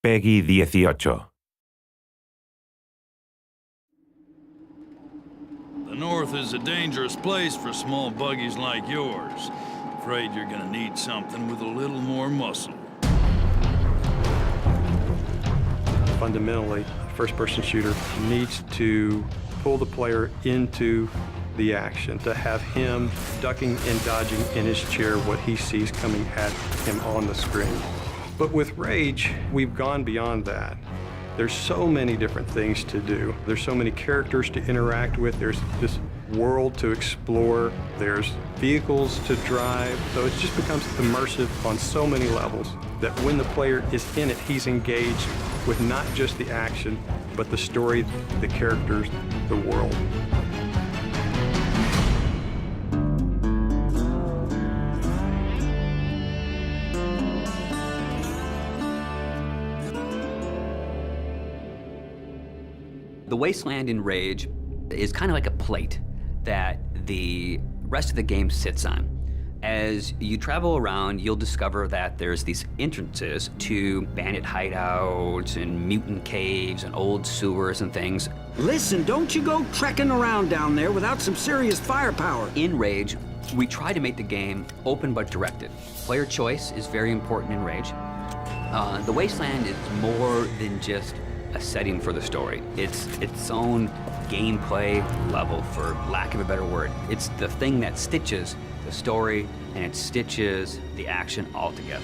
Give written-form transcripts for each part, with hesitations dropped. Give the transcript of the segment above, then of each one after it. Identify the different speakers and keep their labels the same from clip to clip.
Speaker 1: Peggy 18.
Speaker 2: The North is a dangerous place for small buggies like yours. Afraid you're gonna need something with a little more muscle.
Speaker 3: Fundamentally, a first-person shooter needs to pull the player into the action, to have him ducking and dodging in his chair what he sees coming at him on the screen. But with Rage, we've gone beyond that. There's so many different things to do. There's so many characters to interact with. There's this world to explore. There's vehicles to drive. So it just becomes immersive on so many levels that when the player is in it, he's engaged with not just the action, but the story, the characters, the world.
Speaker 4: The Wasteland in Rage is kind of like a plate that the rest of the game sits on. As you travel around, you'll discover that there's these entrances to bandit hideouts and mutant caves and old sewers and things.
Speaker 5: Listen, don't you go trekking around down there without some serious firepower.
Speaker 4: In Rage, we try to make the game open but directed. Player choice is very important in Rage. The Wasteland is more than just a setting for the story. It's its own gameplay level, for lack of a better word. It's the thing that stitches the story and it stitches the action all together.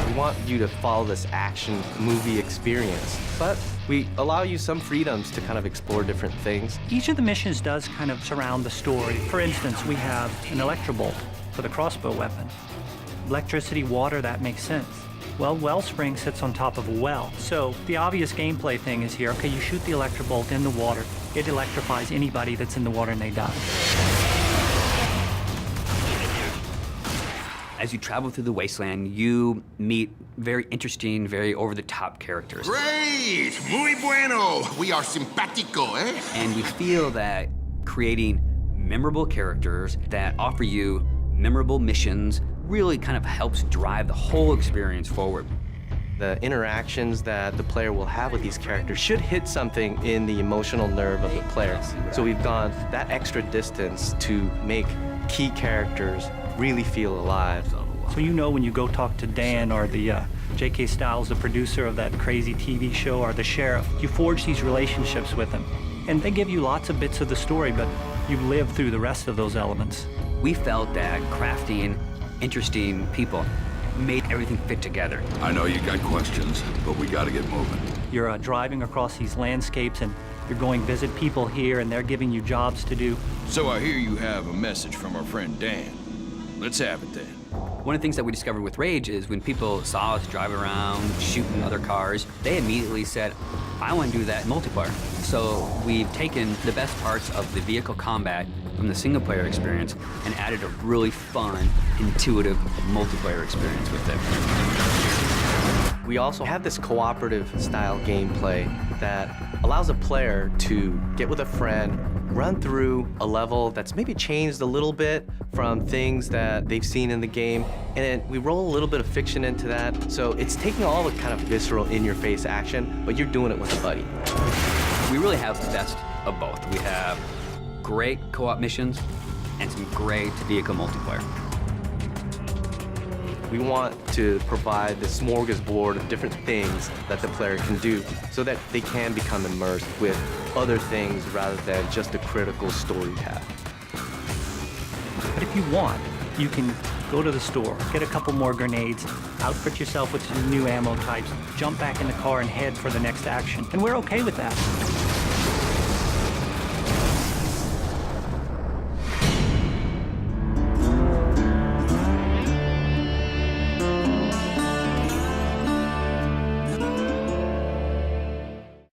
Speaker 6: We want you to follow this action movie experience, but we allow you some freedoms to kind of explore different things.
Speaker 7: Each of the missions does kind of surround the story. For instance, we have an electrobolt for the crossbow weapon. Electricity, water, that makes sense. Well, Wellspring sits on top of a well. So the obvious gameplay thing is here, okay, you shoot the electrobolt in the water, it electrifies anybody that's in the water and they die.
Speaker 4: As you travel through the Wasteland, you meet very interesting, very over-the-top characters.
Speaker 8: Great! Muy bueno! We are simpático, eh?
Speaker 4: And we feel that creating memorable characters that offer you memorable missions really kind of helps drive the whole experience forward.
Speaker 6: The interactions that the player will have with these characters should hit something in the emotional nerve of the player. So we've gone that extra distance to make key characters really feel alive.
Speaker 7: So you know when you go talk to Dan or the J.K. Styles, the producer of that crazy TV show, or the sheriff, you forge these relationships with them. And they give you lots of bits of the story, but you live through the rest of those elements.
Speaker 4: We felt that crafting interesting people made everything fit together.
Speaker 2: I know you got questions, but we gotta get moving.
Speaker 7: You're driving across these landscapes and you're going visit people here and they're giving you jobs to do.
Speaker 2: So I hear you have a message from our friend Dan. Let's have it then.
Speaker 4: One of the things that we discovered with Rage is when people saw us drive around, shooting other cars, they immediately said, I want to do that in multiplayer. So we've taken the best parts of the vehicle combat from the single-player experience and added a really fun, intuitive multiplayer experience with it.
Speaker 6: We also have this cooperative style gameplay that allows a player to get with a friend, run through a level that's maybe changed a little bit from things that they've seen in the game, and then we roll a little bit of fiction into that. So it's taking all the kind of visceral in-your-face action, but you're doing it with a buddy.
Speaker 4: We really have the best of both. We have great co-op missions and some great vehicle multiplayer.
Speaker 6: We want to provide this smorgasbord of different things that the player can do so that they can become immersed with other things rather than just a critical story path.
Speaker 7: But if you want, you can go to the store, get a couple more grenades, outfit yourself with some new ammo types, jump back in the car and head for the next action. And we're okay with that.